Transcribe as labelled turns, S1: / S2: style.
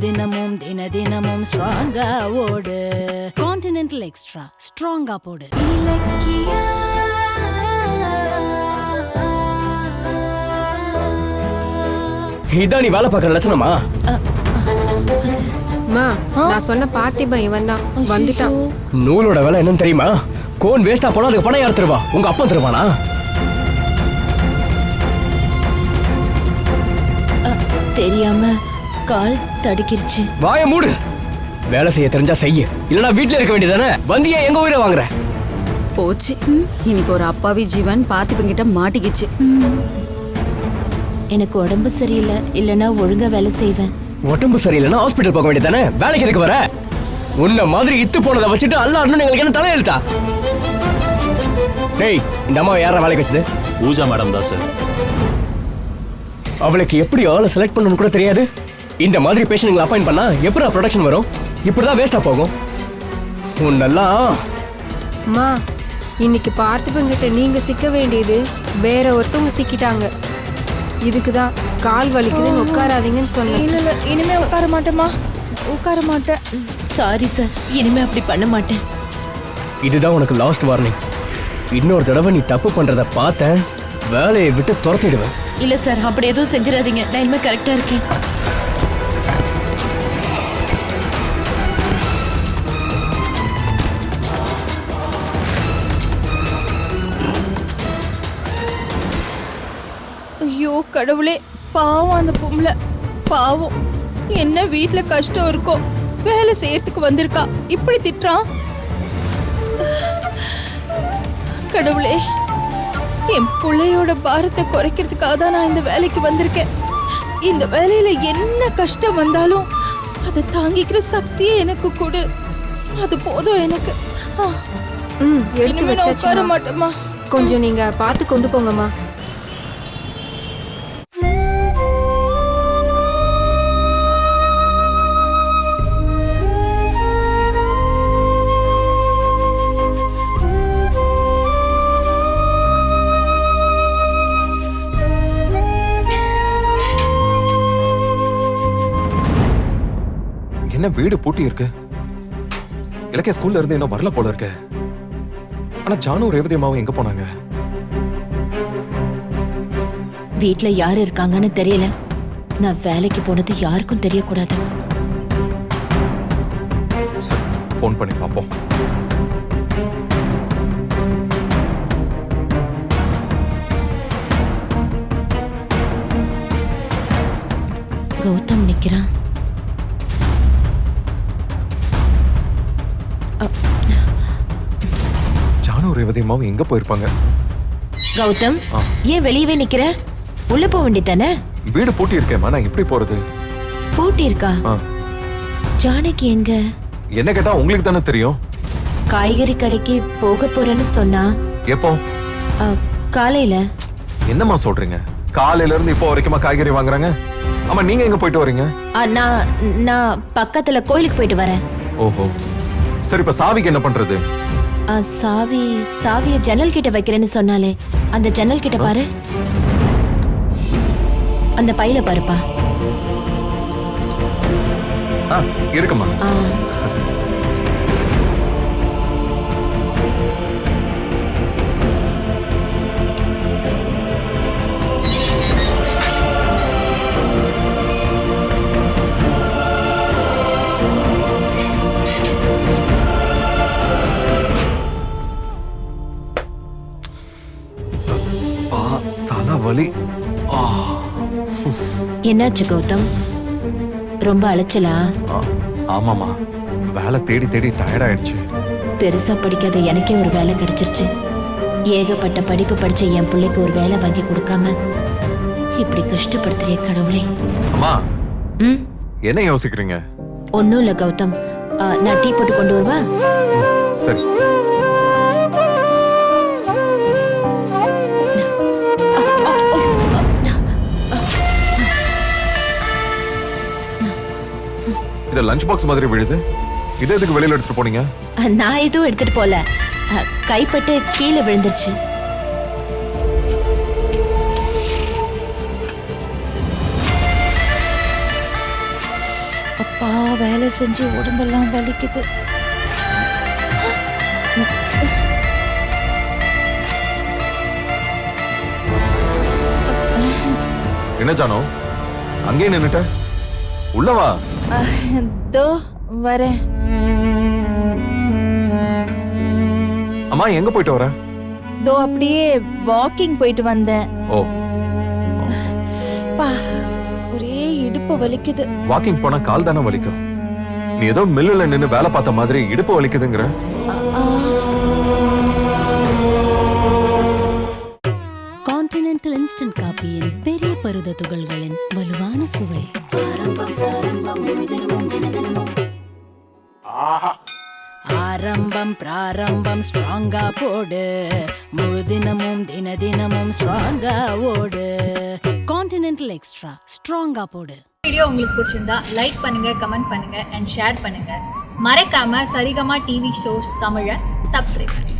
S1: தினமும் தினமும் ஸ்ட்ராங்கா ஓடு. கான்டினென்டல் எக்ஸ்ட்ரா ஸ்ட்ராங்கா போடு. இலக்கியா
S2: இதான் நீ வேலை பார்க்குற லட்சணமா?
S3: நான் சொன்ன பார்த்திபன் இவன் தான் வந்துட்டான்.
S2: நூலோட வேலை என்னன்னு தெரியுமா? கோன் வேஸ்டா போனா அதுக்கு பணம் யார் தருவா? உங்க அப்பா தருவானா?
S1: தெரியாம கால் தடுக்கிருச்சு.
S2: வாய மூடு. வேலை செய்ய தெரிஞ்சா செய்ய, இல்லனா வீட்டுல இருக்க வேண்டியதானே. வந்தியா எங்க உயிரை வாங்குற?
S4: போச்சு, இன்னைக்கு ஒரு அப்பாவி ஜீவன் பார்த்திபன் கிட்ட மாட்டிக்கிச்சு.
S1: எனக்கு உடம்பு சரியில்லை, இல்லனா ஒழுங்கா வேலை செய்வேன்.
S2: உடம்பு சரியில்லைன்னா ஹாஸ்பிட்டல் போக வேண்டியதானே. வேலைக்கு எதுக்கு வர? உன்ன மாதிரி இத்து போனதை வச்சுட்டு அல்ல அண்ணன் எங்களுக்கு என்ன தலையெழுத்தா? டேய், இந்த அம்மா யாரா வேலைக்கு வச்சது?
S5: பூஜா மேடம் தான் சார்.
S2: அவளுக்கு எப்படி ஆளை செலக்ட் பண்ணணும்னு கூட தெரியாது. இந்த மாதிரி பேஷண்ட்களை அப்பாயிண்ட் பண்ணா எப்படி ப்ரொடக்ஷன் வரும்? இப்படிதான் வேஸ்டா போகும். உன்னெல்லாம்
S3: அம்மா, இன்னைக்கு பார்த்திபன் கிட்ட நீங்க சிக்க வேண்டியது வேற ஒருத்தவங்க சிக்கிட்டாங்க. இதுக்குதான் கால் வலிக்குதுன்னு உட்காராதீங்கன்னு சொன்னேன்.
S1: இல்ல இனிமே உட்கார மாட்டேமா, உட்கார மாட்டேன். சாரி சார், இனிமே அப்படி பண்ண மாட்டேன்.
S2: இதுதான் உனக்கு லாஸ்ட் வார்னிங். இன்னொரு தடவை நீ தப்பு பண்றத பார்த்தேன், வேலையை விட்டு துரத்திடுவேன்.
S1: இல்ல சார், அப்படி எதுவும் செஞ்சிடாதீங்க. நான் இனிமே கரெக்டா இருக்கேன். ஐயோ கடவுளே, பாவம் அந்த பொம்பளை. பாவம், என்ன வீட்டுல கஷ்டம் இருக்கோ, வேலை செய்யறதுக்கு வந்திருக்கா, இப்படி திட்டுறான். கடவுளே, என் பிள்ளையோட பாரத்தை குறைக்கிறதுக்காக தான் நான் இந்த வேலைக்கு வந்திருக்கேன். இந்த வேலையில என்ன கஷ்டம் வந்தாலும் அதை தாங்கிக்கிற சக்தியே எனக்கு கொடு. அது போதும் எனக்கு.
S3: எடுத்து வச்சாச்சு.
S1: உட்கார மாட்டேமா.
S3: கொஞ்சம் நீங்க பார்த்து கொண்டு போங்கம்மா.
S6: என்ன வீடு பூட்டி இருக்கு? இலக்கிய ஸ்கூல்ல இருந்து என்ன வரல போல இருக்கு. ஆனா ஜானு ரேவதி அம்மாவும் எங்க போனாங்க?
S1: வீட்ல யார் இருக்காங்கன்னு தெரியல. நான் வேலைக்கு போனது யாருக்கும் தெரியக்கூடாது.
S6: சரி, ஃபோன் பண்ணி பாப்போம்.
S1: கௌதம் நிக்கிறான்.
S6: ஜானு ரேவதி அம்மாவும் எங்க போயிருப்பாங்க?
S1: கௌதம், ஏன் வெளியவே நிக்கிற? உள்ள போக வேண்டியதானே?
S6: வீடு பூட்டி இருக்கேம்மா, நான் எப்படி போறது?
S1: பூட்டி இருக்கா? ஜானகி எங்க?
S6: என்ன கேட்டா உங்களுக்கு தானே தெரியும்.
S1: காய்கறி கடைக்கு போக போறேன்னு சொன்னா.
S6: எப்போ?
S1: காலையில.
S6: என்னம்மா சொல்றீங்க? காலையில இருந்து இப்போ வரைக்குமா காய்கறி வாங்குறாங்க? ஆமா, நீங்க எங்க போயிட்டு வரீங்க?
S1: நான் பக்கத்துல கோயிலுக்கு போயிட்டு வரேன்.
S6: ஓஹோ, சரி. இப்ப சாவிக்கு என்ன பண்றது?
S1: சாவிய ஜன்னல் கிட்ட வைக்கிறேன்னு சொன்னாலே, அந்த ஜன்னல் கிட்ட பாரு. அந்த பையில பாருப்பா.
S6: இருக்குமா? வலி.
S1: என்னாச்சு கௌதம்? ரொம்ப அலைச்சலா?
S6: ஆமாமா, வேலை தேடி தேடி டயர்ட் ஆயிடுச்சு.
S1: பெருசா படிக்காத எனக்கே ஒரு வேலை கிடைச்சிருச்சு. ஏகப்பட்ட படிப்பு படிச்ச என் பிள்ளைக்கு ஒரு வேலை வாங்கி கொடுக்காம இப்படி கஷ்டப்படுத்துறிய கடவுளே.
S6: அம்மா, என்ன யோசிக்கிறீங்க?
S1: ஒன்னும் இல்ல கௌதம், நான் டீ போட்டு கொண்டு வருவா?
S6: சரி. லஞ்ச் பாக்ஸ் மாதிரி விழுது. இதை எதுக்கு வெளியில எடுத்துட்டு போனீங்க?
S1: நான் எதுவும் எடுத்துட்டு போல, கைப்பட்டு கீழே விழுந்துருச்சு. அப்பா வேலை செஞ்சு உடம்பெல்லாம் வலிக்குது.
S6: என்ன ஜானு அங்கே நின்னுட்ட? உள்ளவா.
S1: தோ வரேன்.
S6: அம்மா எங்க போயிட்டு வர?
S1: தோ அப்படியே வாக்கிங் போயிட்டு வந்தேன்.
S6: ஓ,
S1: பா, ஒரே இடுப்பு வலிக்குது.
S6: வாக்கிங் போனா கால் தானே வலிக்கும். நீ ஏதோ மில்லுல நின்னு வேலை பார்த்த மாதிரி இடுப்பு வலிக்குதுங்கிற.
S5: கான்டினென்டல் இன்ஸ்டன்ட் காபியின் பெரிய பருத துகள்களின் வலுவான சுவை. ஆரம்பம் பிராரம்பம் ஸ்ட்ராங்கா போடு, முழு தினமும் தினமும் ஸ்ட்ராங்கா ஓடு. கான்டினென்டல் எக்ஸ்ட்ரா ஸ்ட்ராங்கா போடு.
S7: வீடியோ உங்களுக்கு பிடிச்சிருந்தா லைக் பண்ணுங்க, கமெண்ட் பண்ணுங்க அண்ட் ஷேர் பண்ணுங்க. மறக்காம சரிகமா டிவி ஷோஸ் தமிழை சப்ஸ்கிரைப் பண்ணுங்க.